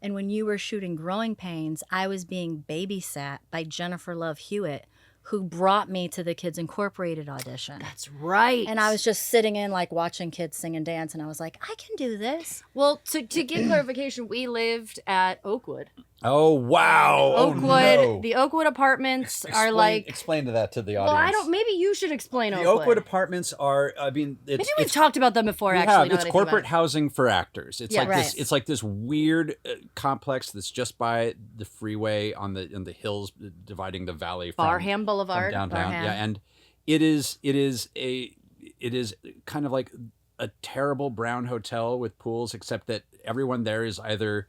And when you were shooting Growing Pains, I was being babysat by Jennifer Love Hewitt, who brought me to the Kids Incorporated audition. That's right. And I was just sitting in, like, watching kids sing and dance, and I was like, I can do this. Well, to give clarification, we lived at Oakwood. Oh, wow. Oakwood. Oh, no. The Oakwood apartments are like... Explain that to the Well, audience. maybe you should explain The Oakwood. Oakwood apartments are, Maybe we've talked about them before, we actually. have. now It's that I think corporate about housing for actors. It's Yeah, like right. this. It's like this weird complex that's just by the freeway on the hills dividing the valley from Barham Boulevard. from downtown. Barham. Yeah, and it is kind of like a terrible brown hotel with pools, except that everyone there is either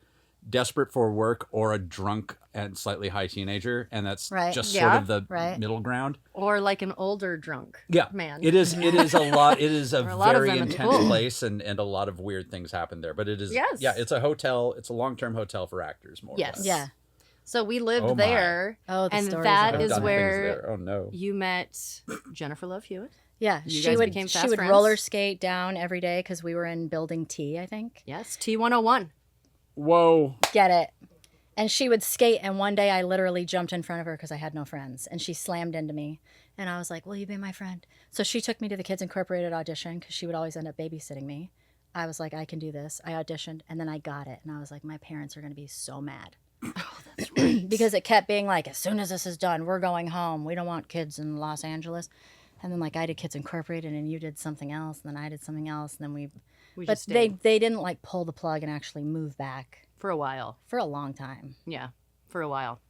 desperate for work or a drunk and slightly high teenager, and that's Right. just Yeah. sort of the Right. middle ground. Or like an older drunk man. It is a lot. It is a There are a lot of very them in the intense pool. place, and a lot of weird things happen there. But it is, Yes. yeah, it's a hotel. It's a long-term hotel for actors, more Yes. or less. Yeah. So we lived Oh, my. there, Oh, the and stories that I've are- is done things where there. Oh no. you met Jennifer Love Hewitt. Yeah, You she guys would became she fast would friends? roller skate down every day because we were in Building T, I think. Yes, T101. Whoa. Get it? And she would skate, and one day I literally jumped in front of her because I had no friends, and she slammed into me, and I was like, "Will you be my friend?" So she took me to the Kids Incorporated audition because she would always end up babysitting me. I was like, "I can do this." I auditioned, and then I got it, and I was like, "My parents are going to be so mad." Oh, that's right. Because it kept being like, as soon as this is done, we're going home. We don't want kids in Los Angeles. And then, like, I did Kids Incorporated, and you did something else, and then I did something else, and then we but just stayed they didn't, like, pull the plug and actually move back for a while. for a long time. Yeah, for a while.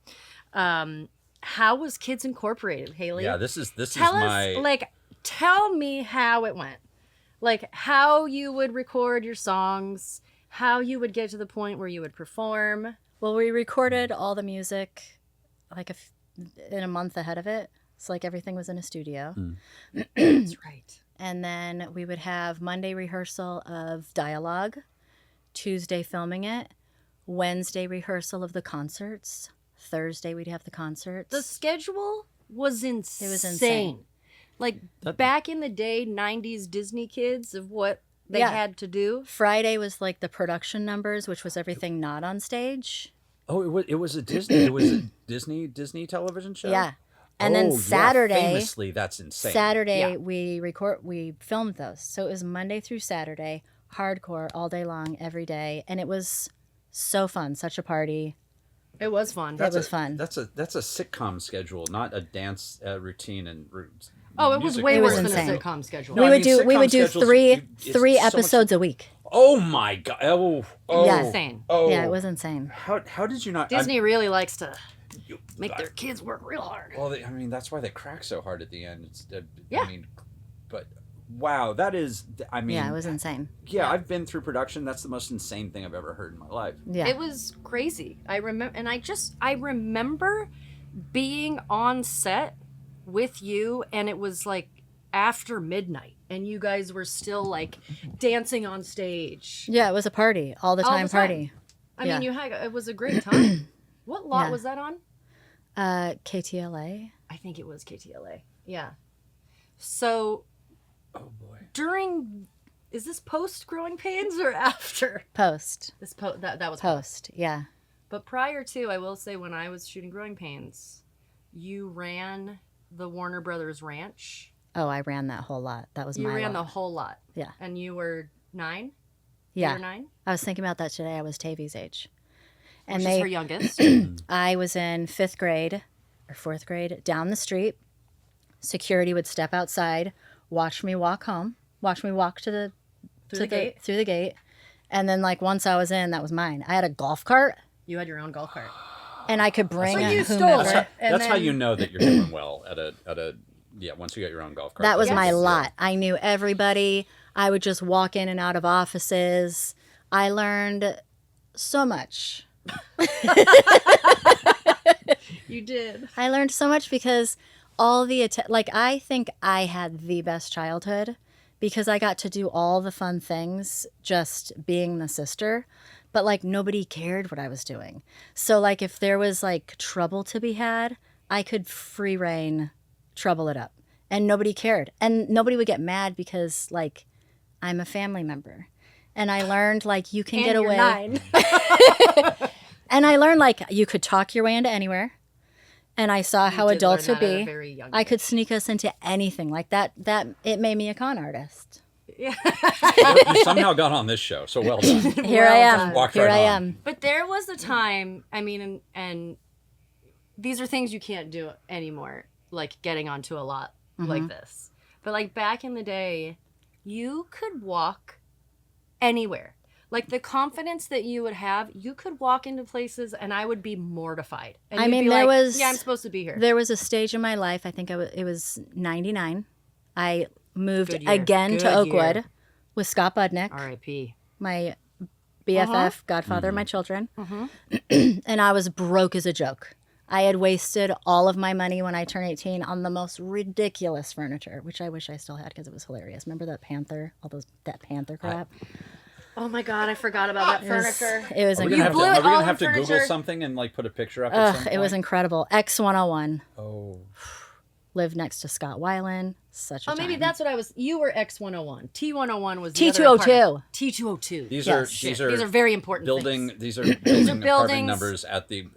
How was Kids Incorporated, Haylie? Yeah, this is Tell my us, tell me how it went. Like, how you would record your songs, how you would get to the point where you would perform. Well, we recorded all the music, like, in a month ahead of it. So, like, everything was in a studio. That's right. And then we would have Monday rehearsal of dialogue, Tuesday filming it, Wednesday rehearsal of the concerts, Thursday we'd have the concerts. The schedule was insane. It was insane. Like, back in the day, 90s Disney kids of what they Yeah. had to do. Friday was like the production numbers, which was everything not on stage. Oh, it was a Disney. It was a Disney television show. Yeah. And then Oh, yeah, Saturday, famously, that's insane. Saturday Yeah. we filmed those. So it was Monday through Saturday, hardcore all day long, every day, and it was so fun, such a party. It was fun. It was fun. That's a sitcom schedule, not a dance routine and. Oh, it was music way It was worse insane. than a sitcom schedule. No, we I would mean, do sitcom three schedules, it's three so much- episodes a week. Oh my god! Oh, Yeah. Insane. Oh, Yeah, it was insane. How did you not? Disney really likes to make their kids work real hard. Well, I mean, that's why they crack so hard at the end. It's, Yeah. I mean, but wow, that is. I mean, Yeah, it was insane. Yeah, I've been through production. That's the most insane thing I've ever heard in my life. Yeah. It was crazy. I remember being on set with you, and it was like after midnight, and you guys were still like dancing on stage. Yeah, it was a party, all the All time the time. party. I Yeah. mean, it was a great time. What lot Yeah. was that on? KTLA. I think it was KTLA. Yeah. So Oh boy. is this post Growing Pains or after? Post. That was Post. Yeah. But prior to, I will say, when I was shooting Growing Pains, you ran the Warner Brothers Ranch. Oh, I ran that whole lot. That was You my ran lot. the whole lot. Yeah. And you were 9? Yeah. You were 9? I was thinking about that today. I was Tavy's age. And Which is her youngest. I was in 5th grade or 4th grade, down the street. Security would step outside, watch me walk home, watch me walk to Through the gate? through the gate. And then, like, once I was in, that was mine. I had a golf cart, You had your own golf cart. and I could bring So a you stole whomever. it. And That's how then- you know that you're doing well at a yeah. Once you get your own golf cart. That was Yes. my Yeah. lot. I knew everybody. I would just walk in and out of offices. I learned so much. You did. I learned so much because all the I think I had the best childhood because I got to do all the fun things just being the sister, but like nobody cared what I was doing. So like if there was like trouble to be had, I could free reign trouble it up and nobody cared. And nobody would get mad because like I'm a family member. And I learned like you can And get you're away. 9. And I learned like you could talk your way into anywhere. And I saw how did adults learn would that at a be. very young I could age. sneak us into anything like that. That it made me a con artist. Yeah. You somehow got on this show, so well done. Here I am. done. Walked Here right I on. am. But there was a time, I mean, and these are things you can't do anymore, like getting onto a lot like this. But like back in the day, you could walk anywhere. Like the confidence that you would have, you could walk into places and I would be mortified. And I you'd mean, be there like, was- yeah, I'm supposed to be here. There was a stage in my life, I think it was 99. I moved Good year. again to Good Oakwood year. with Scott Budnick, R.I.P. my BFF, godfather of my children. And I was broke as a joke. I had wasted all of my money when I turned 18 on the most ridiculous furniture, which I wish I still had because it was hilarious. Remember that Panther? That Panther crap? Oh my God, I forgot about that It was- furniture. It was Are we incredible. gonna have to, are we all gonna the have to Google furniture. something and like put a picture up? at Ugh, some it was point? incredible. X101. Oh, Lived next to Scott Weiland. Such a Oh, maybe time. that's what I was. You were X101. T101 was the T202. other apartment. T202. these Yes. are These are very important building. things. These are building apartment buildings. numbers at the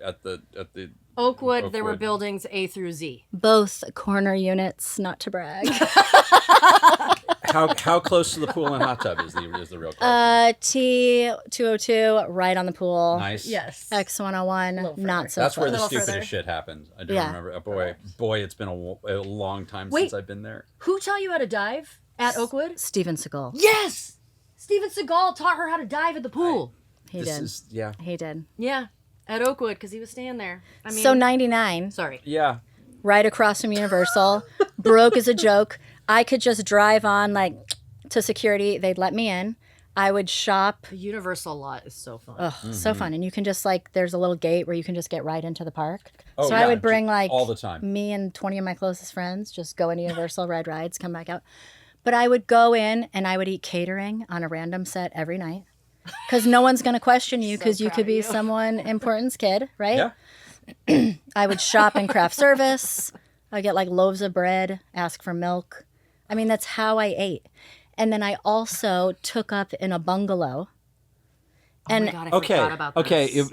Oakwood, there were Oakwood. buildings A through Z. Both corner units, not to brag. How close to the pool and hot tub is the real question? T202, right on the pool. Nice. Yes. X101, not so That's where the close. stupidest further. shit happened. I do Yeah. remember. Boy, it's been a long time Wait. since I've been there. Who taught you how to dive at Oakwood? Steven Seagal. Yes! Steven Seagal taught her how to dive at the pool. He This did. is yeah. He did. Yeah, at Oakwood, because he was staying there. I mean, So 99, sorry. Yeah. right across from Universal, broke as a joke. I could just drive on like to security. They'd let me in. I would shop. The Universal lot is so fun. Ugh, so fun. And you can just like, there's a little gate where you can just get right into the park. Oh, so yeah, I would bring like all the time. me and 20 of my closest friends, just go into Universal, ride rides, come back out. But I would go in and I would eat catering on a random set every night. Because no one's going to question you because you proud could of be you. someone important's kid, right? Yeah. I would shop in craft service. I get like loaves of bread, ask for milk. I mean, that's how I ate. And then I also took up in a bungalow. Oh And my God, I Okay. forgot about Okay. this.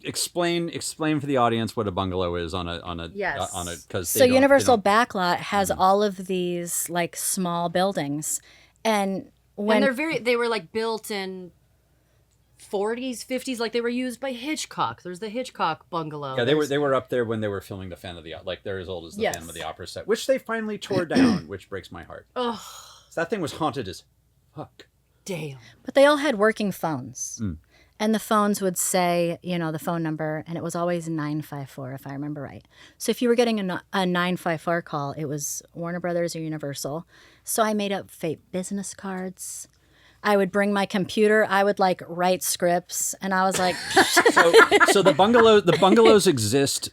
Explain for the audience what a bungalow is on a Yes. because so Universal Backlot has all of these like small buildings. And when And they were like built in 40s, 50s, like they were used by Hitchcock. There's the Hitchcock bungalow. Yeah, There's- they were up there when they were filming the Phantom of the like they're as old as the Yes. Phantom of the Opera set, which they finally tore down, which breaks my heart. Oh, That thing was haunted as fuck. damn. But they all had working phones. Mm. And the phones would say, you know, the phone number, and it was always 954, if I remember right. So if you were getting a 954 call, it was Warner Brothers or Universal. So I made up fake business cards. I would bring my computer. I would like write scripts, and I was like, So the bungalows exist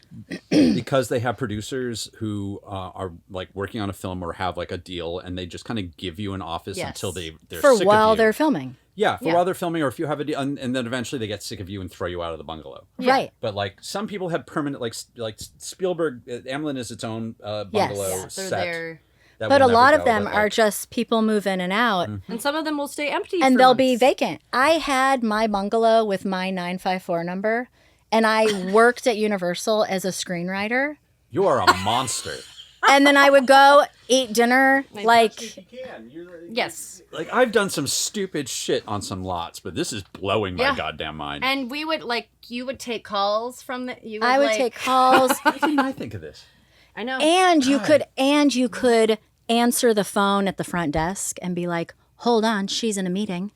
because they have producers who are like working on a film or have like a deal, and they just kind of give you an office Yes. until they're for sick while of you. they're filming. Yeah, for Yeah. while they're filming, or if you have a deal, and then eventually they get sick of you and throw you out of the bungalow. Yeah. Right. But like some people have permanent, like Spielberg, Amblin is its own bungalow Yeah, they're set. there. that But a will never lot of go, them but, are like, just people move in and out. And some of them will stay empty And for they'll be months. vacant. I had my bungalow with my 954 number, and I worked at Universal as a screenwriter. You are a monster. And then I would go eat dinner, like, Yes. Like I've done some stupid shit on some lots, but this is blowing my Yeah. goddamn mind. And we would you would take calls from the. You would, I would like- take calls, Why didn't I think of this? I know. and you could answer the phone at the front desk and be like, "Hold on, she's in a meeting."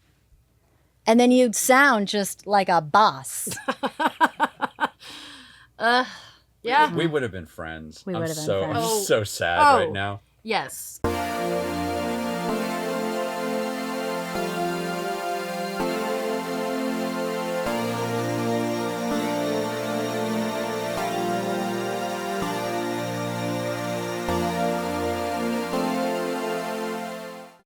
And then you'd sound just like a boss. Yeah. We would have been friends. We I'm would have been so, friends. I'm Oh. so sad Oh. right now. Yes.